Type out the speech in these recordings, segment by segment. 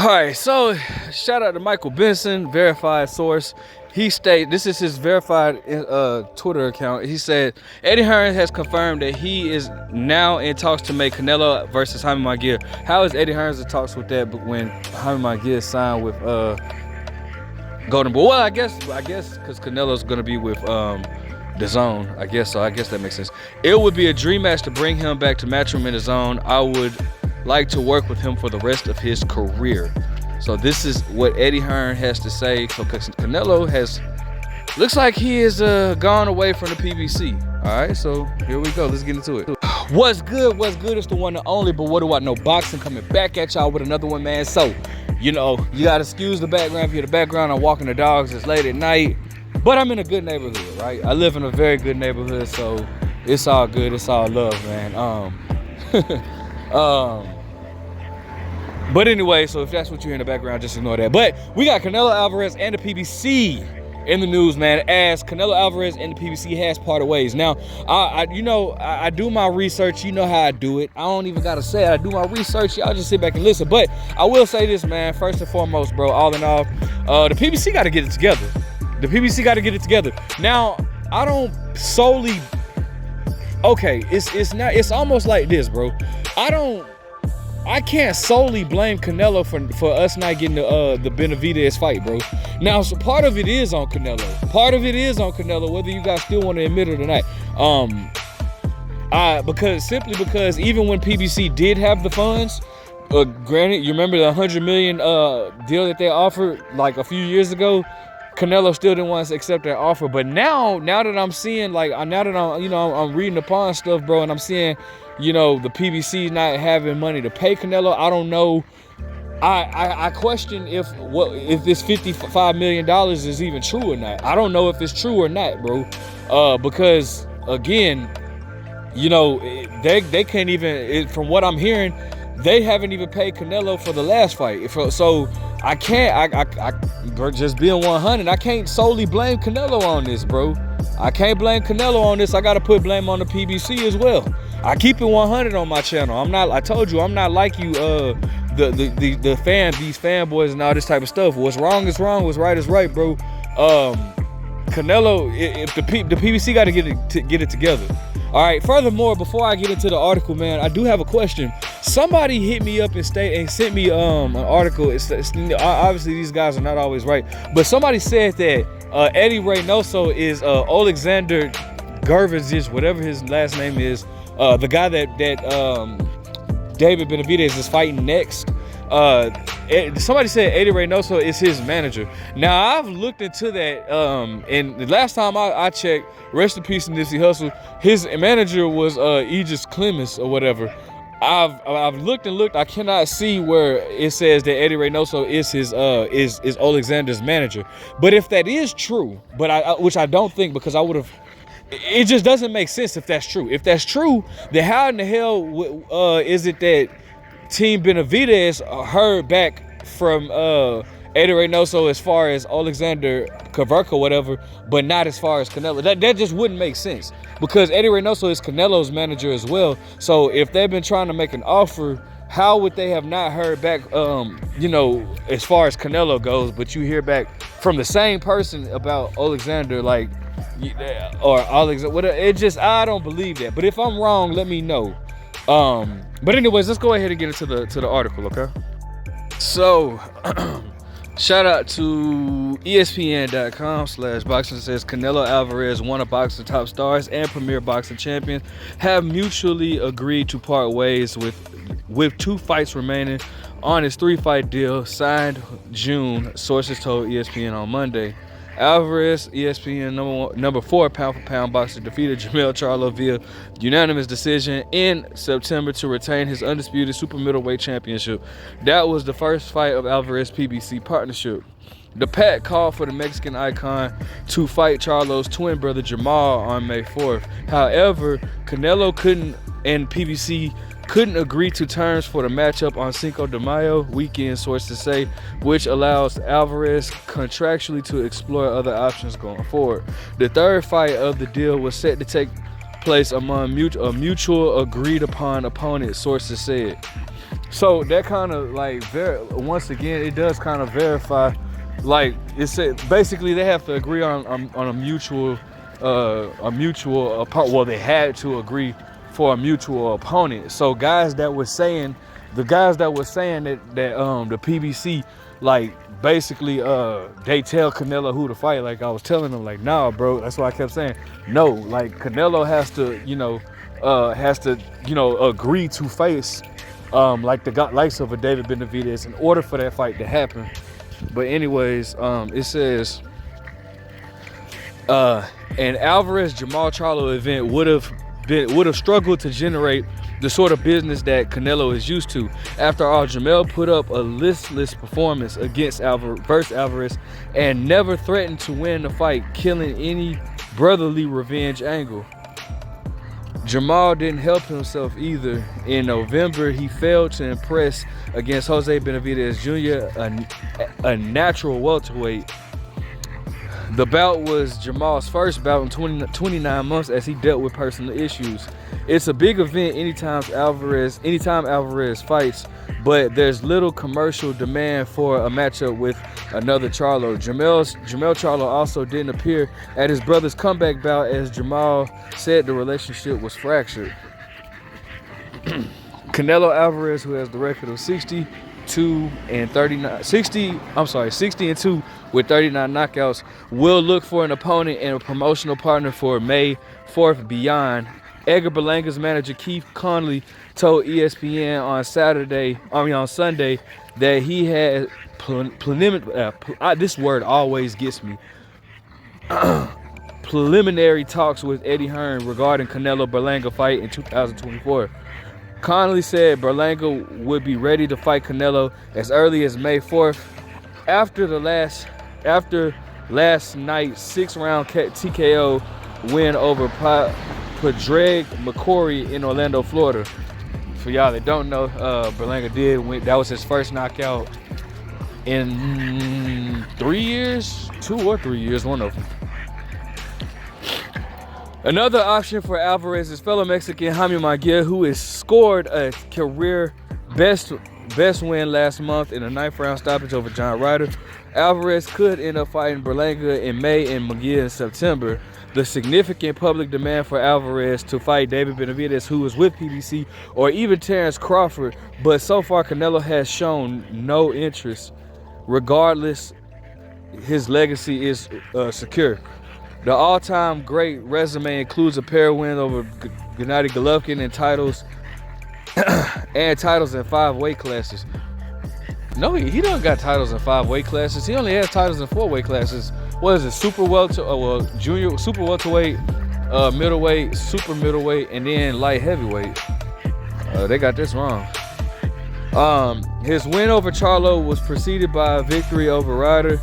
All right, so shout out to Michael Benson, verified source. He stated, this is his verified Twitter account. He said, Eddie Hearn has confirmed that he is now in talks to make Canelo versus Jaime Munguia. How is Eddie Hearn in talks with that when Jaime Munguia signed with Golden Boy? Well, I guess because Canelo's going to be with the Zone. I guess so. I guess that makes sense. It would be a dream match to bring him back to match him in the Zone. I would like to work with him for the rest of his career. So this is what Eddie Hearn has to say. So Canelo looks like he is gone away from the PBC. All right, so here we go. Let's get into it. What's good? What's good? It's the one and only, but what do I know? Boxing coming back at y'all with another one, man. So, you know, you gotta excuse the background. If you hear the background, I'm walking the dogs. It's late at night, but I'm in a good neighborhood, right? I live in a very good neighborhood, so it's all good. It's all love, man. But anyway, so if that's what you hear in the background, just ignore that. But we got Canelo Alvarez and the PBC in the news, man, as Canelo Alvarez and the PBC has parted ways. Now, I do my research. You know how I do it. I don't even gotta say it. I do my research. Y'all just sit back and listen. But I will say this, man. First and foremost, bro, all in all, the PBC got to get it together. The PBC got to get it together. Now, I don't solely. Okay, it's almost like this, bro. I can't solely blame Canelo for us not getting the Benavidez fight, bro. Now, so part of it is on Canelo. Part of it is on Canelo, whether you guys still want to admit it or not. Because even when PBC did have the funds, granted, you remember the $100 million deal that they offered like a few years ago. Canelo still didn't want to accept that offer, but now that I'm seeing, like, now that I'm reading upon stuff, bro, and I'm seeing, the PBC not having money to pay Canelo, I don't know. I question if this $55 million is even true or not. I don't know if it's true or not, bro, because again, they can't even. From what I'm hearing, they haven't even paid Canelo for the last fight. So I just being 100, I can't solely blame Canelo on this, bro. I can't blame Canelo on this. I got to put blame on the PBC as well. I keep it 100 on my channel. I told you, I'm not like you, these fanboys and all this type of stuff. What's wrong is wrong, what's right is right, bro. Canelo, if the PBC got to get it together. All right, furthermore, before I get into the article, man, I do have a question. Somebody hit me up and sent me an article. It's obviously these guys are not always right, but somebody said that Eddie Reynoso is Alexander Gurevich, whatever his last name is, the guy that David Benavidez is fighting next. Somebody said Eddie Reynoso is his manager. Now, I've looked into that, and the last time I checked, rest in peace Nipsey Hussle, his manager was Aegis Clemens or whatever. I've looked and looked. I cannot see where it says that Eddie Reynoso is his is Alexander's manager. But if that is true, which I don't think, because I would have. It just doesn't make sense if that's true. If that's true, then how in the hell is it that Team Benavidez heard back from Eddie Reynoso as far as Alexander Kaverka or whatever, but not as far as Canelo? That just wouldn't make sense, because Eddie Reynoso is Canelo's manager as well. So if they've been trying to make an offer, how would they have not heard back, as far as Canelo goes, but you hear back from the same person about Alexander, like, or Alexander, whatever? It just, I don't believe that. But if I'm wrong, let me know. But anyways, let's go ahead and get into the article, okay? So, shout out to ESPN.com/boxing. Says Canelo Alvarez, one of boxing top stars and premier boxing champions, have mutually agreed to part ways with 2 fights remaining on his 3-fight deal signed June, sources told ESPN on Monday. Alvarez, ESPN number 4 pound-for-pound boxer, defeated Jermell Charlo via unanimous decision in September to retain his undisputed super middleweight championship. That was the first fight of Alvarez PBC partnership. The pact called for the Mexican icon to fight Charlo's twin brother Jamal on May 4th. However, Canelo and PBC couldn't agree to terms for the matchup on Cinco de Mayo weekend, sources say, which allows Alvarez contractually to explore other options going forward. The third fight of the deal was set to take place among a mutual agreed upon opponent, sources said. So that kind of like once again, it does kind of verify, like it said, basically they have to agree on a mutual opponent. Well, they had to agree for a mutual opponent. So the guys that were saying that the PBC, like, basically they tell Canelo who to fight. Like I was telling them, like, nah, bro. That's why I kept saying no. Like Canelo has to, agree to face like the likes of a David Benavidez in order for that fight to happen. But anyways, it says an Alvarez Jamal Charlo event would have struggled to generate the sort of business that Canelo is used to. After all, Jamel put up a listless performance against Alvarez and never threatened to win the fight, killing any brotherly revenge angle. Jamal didn't help himself either. In November, he failed to impress against Jose Benavidez Jr., a natural welterweight. The bout was Jamal's first bout in 29 months as he dealt with personal issues. It's a big event anytime Alvarez fights, but there's little commercial demand for a matchup with another Charlo. Jamel Charlo also didn't appear at his brother's comeback bout, as Jamal said the relationship was fractured. Canelo Alvarez, who has the record of 60 and 2 with 39 knockouts, will look for an opponent and a promotional partner for May 4th beyond. Edgar Berlanga's manager Keith Conley told ESPN on Sunday that he had this word always gets me. Preliminary talks with Eddie Hearn regarding Canelo Berlanga fight in 2024. Conley said Berlanga would be ready to fight Canelo as early as May 4th after last night's 6-round TKO win over Padraig McCrory in Orlando, Florida. For y'all that don't know, Berlanga did win. That was his first knockout in 3 years, 2 or 3 years, one of them. Another option for Alvarez is fellow Mexican Jaime Munguia, who has scored a career best win last month in a 9th-round stoppage over John Ryder. Alvarez could end up fighting Berlanga in May and Munguia in September. The significant public demand for Alvarez to fight David Benavidez, who is with PBC, or even Terrence Crawford, but so far Canelo has shown no interest. Regardless, his legacy is secure. The all-time great resume includes a pair of wins over Gennady Golovkin and titles in 5 weight classes. No, he don't got titles in 5 weight classes. He only has titles in 4 weight classes. What is it? Super welterweight, junior, super welterweight, middleweight, super middleweight, and then light heavyweight. They got this wrong. His win over Charlo was preceded by a victory over Ryder.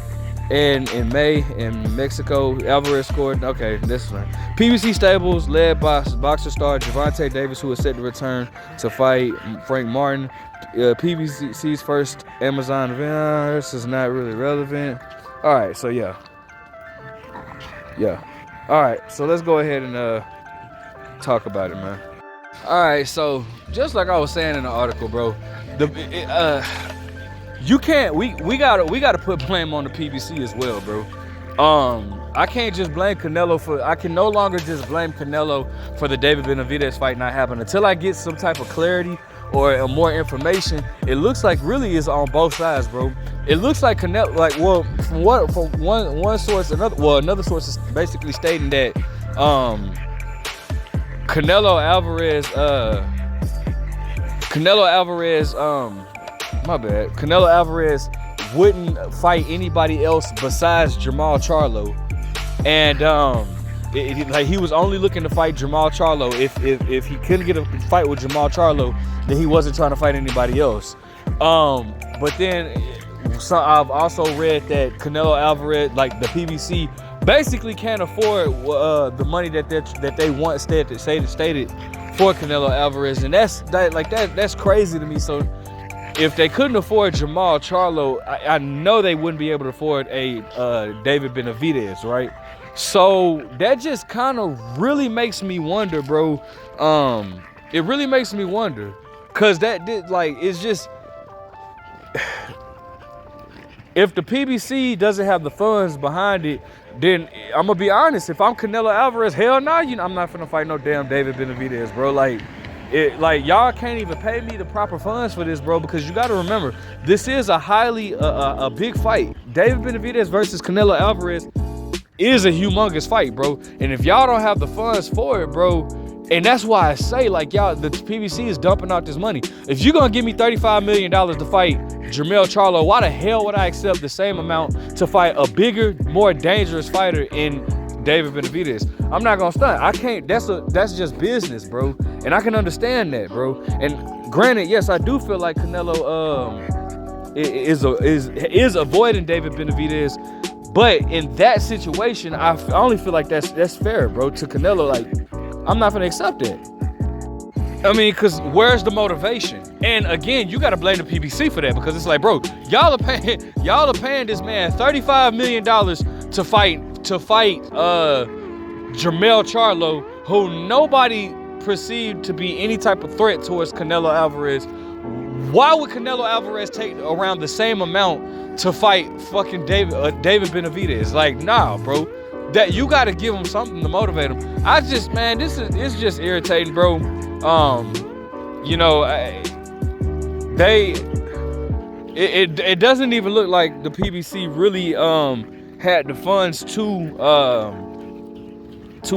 And in May in Mexico, Alvarez scored. Okay, this one. PBC Stables, led by boxer star Gervonta Davis, who is set to return to fight Frank Martin. PBC's first Amazon event. This is not really relevant. All right, so yeah. All right, so let's go ahead and talk about it, man. All right, so just like I was saying in the article, bro, you can't. We gotta put blame on the PBC as well, bro. I can't just blame Canelo I can no longer just blame Canelo for the David Benavidez fight not happening until I get some type of clarity or more information. It looks like really is on both sides, bro. It looks like Canelo, like, well, from one source, another source is basically stating that Canelo Alvarez, Canelo Alvarez wouldn't fight anybody else besides Jamal Charlo, and like he was only looking to fight Jamal Charlo. If he couldn't get a fight with Jamal Charlo, then he wasn't trying to fight anybody else. But then, so I've also read that Canelo Alvarez, like the PBC, basically can't afford the money that they once stated for Canelo Alvarez, and that's crazy to me. So if they couldn't afford Jamal Charlo, I know they wouldn't be able to afford a David Benavidez, right? So that just kind of really makes me wonder, bro. It really makes me wonder. Cause that did like, it's just, if the PBC doesn't have the funds behind it, then I'm gonna be honest. If I'm Canelo Alvarez, hell nah, I'm not finna fight no damn David Benavidez, bro. Like y'all can't even pay me the proper funds for this, bro. Because you gotta remember, this is a highly a big fight. David Benavidez versus Canelo Alvarez is a humongous fight, bro. And if y'all don't have the funds for it, bro, and that's why I say, like, y'all, the PBC is dumping out this money. If you're gonna give me $35 million to fight Jermell Charlo, why the hell would I accept the same amount to fight a bigger, more dangerous fighter in David Benavidez? I'm not gonna stunt. I can't. That's just business, bro. And I can understand that, bro. And granted, yes, I do feel like Canelo is avoiding David Benavidez, but in that situation, I only feel like that's fair, bro. To Canelo, like, I'm not gonna accept it. I mean, cause where's the motivation? And again, you gotta blame the PBC for that, because it's like, bro, y'all are paying this man $35 million to fight Jermell Charlo, who nobody perceived to be any type of threat towards Canelo Alvarez. Why would Canelo Alvarez take around the same amount to fight fucking David Benavidez? Like, nah, bro. That you got to give him something to motivate him. It's just irritating, bro. You know, it doesn't even look like the PBC really had the funds to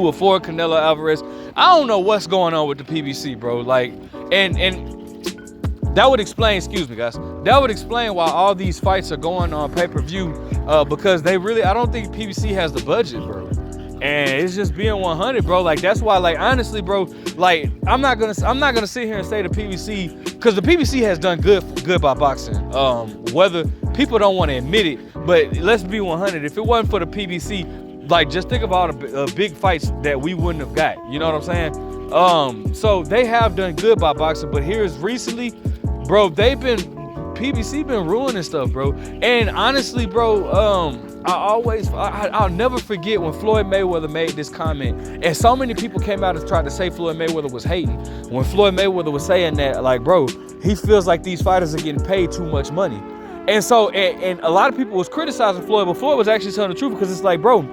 afford Canelo Alvarez. I don't know what's going on with the PBC, bro. Like, and that would explain, excuse me, guys. That would explain why all these fights are going on pay-per-view, because I don't think PBC has the budget, bro. And it's just being 100, bro. Like, that's why, like, honestly, bro, like, I'm not gonna sit here and say the PBC, because the PBC has done good by boxing. Whether people don't want to admit it, but let's be 100. If it wasn't for the PBC, like, just think about all the big fights that we wouldn't have got. You know what I'm saying? So they have done good by boxing, but here's recently, bro, PBC been ruining stuff, bro. And honestly, bro, I'll never forget when Floyd Mayweather made this comment, and so many people came out and tried to say Floyd Mayweather was hating. When Floyd Mayweather was saying that, like, bro, he feels like these fighters are getting paid too much money. And so, and a lot of people was criticizing Floyd, but Floyd was actually telling the truth, because it's like, bro,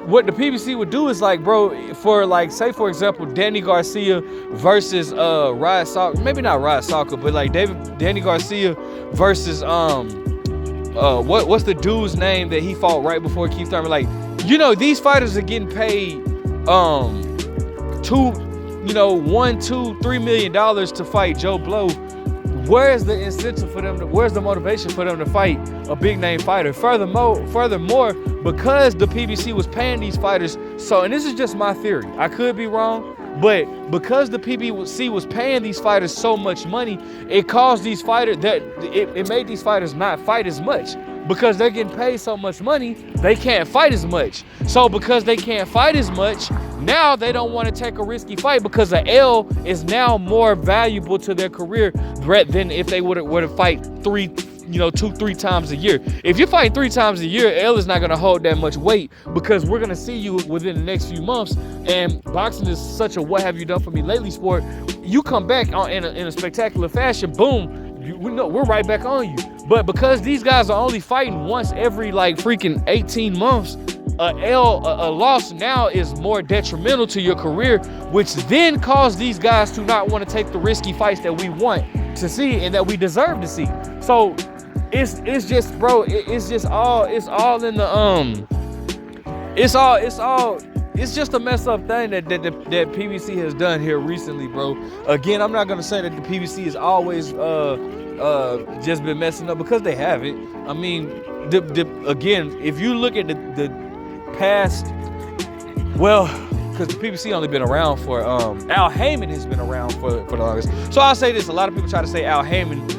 what the PBC would do is, like, bro, for, like, say for example, Danny Garcia versus Ryan Salka, maybe not Ryan Salka, but like Danny Garcia versus what's the dude's name that he fought right before Keith Thurman? Like, you know, these fighters are getting paid $1, $2, $3 million to fight Joe Blow. Where's the incentive for them? Where's the motivation for them to fight a big name fighter? Furthermore, because the PBC was paying these fighters, so, and this is just my theory, I could be wrong, but because the PBC was paying these fighters so much money, it caused these fighters it made these fighters not fight as much. Because they're getting paid so much money, they can't fight as much. So because they can't fight as much, now they don't want to take a risky fight, because the L is now more valuable to their career than if they were to fight 2-3 times a year. If you're fighting 3 times a year, L is not going to hold that much weight, because we're going to see you within the next few months. And boxing is such a what have you done for me lately sport. You come back in a spectacular fashion, boom, we're right back on you. But because these guys are only fighting once every like freaking 18 months, a loss now is more detrimental to your career, which then causes these guys to not want to take the risky fights that we want to see and that we deserve to see. So it's just, bro, it's all in the it's just a mess up thing that PBC has done here recently, bro. Again, I'm not gonna say that the PBC has always just been messing up, because they haven't. I mean, again, if you look at the past, well, because the PBC only been around for Al Heyman has been around for the longest. So I'll say this: a lot of people try to say Al Heyman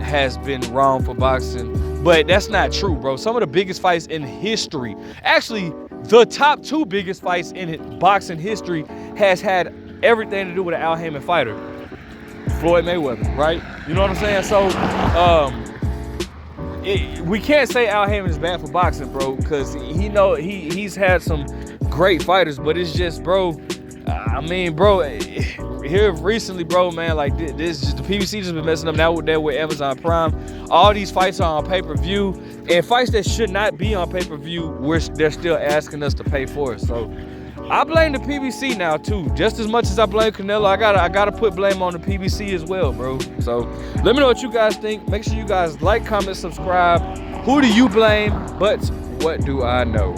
has been wrong for boxing, but that's not true, bro. Some of the biggest fights in history, actually, the top 2 biggest fights in boxing history, has had everything to do with an Al Heyman fighter. Floyd Mayweather, right? You know what I'm saying? So, we can't say Al Heyman is bad for boxing, bro, because he's had some great fighters, but it's just, bro, I mean, bro, here recently, bro, man, like this just the PBC just been messing up now with that with Amazon Prime. All these fights are on pay-per-view, and fights that should not be on pay-per-view, they're still asking us to pay for it. So I blame the PBC now too. Just as much as I blame Canelo, I gotta put blame on the PBC as well, bro. So let me know what you guys think. Make sure you guys like, comment, subscribe. Who do you blame? But what do I know?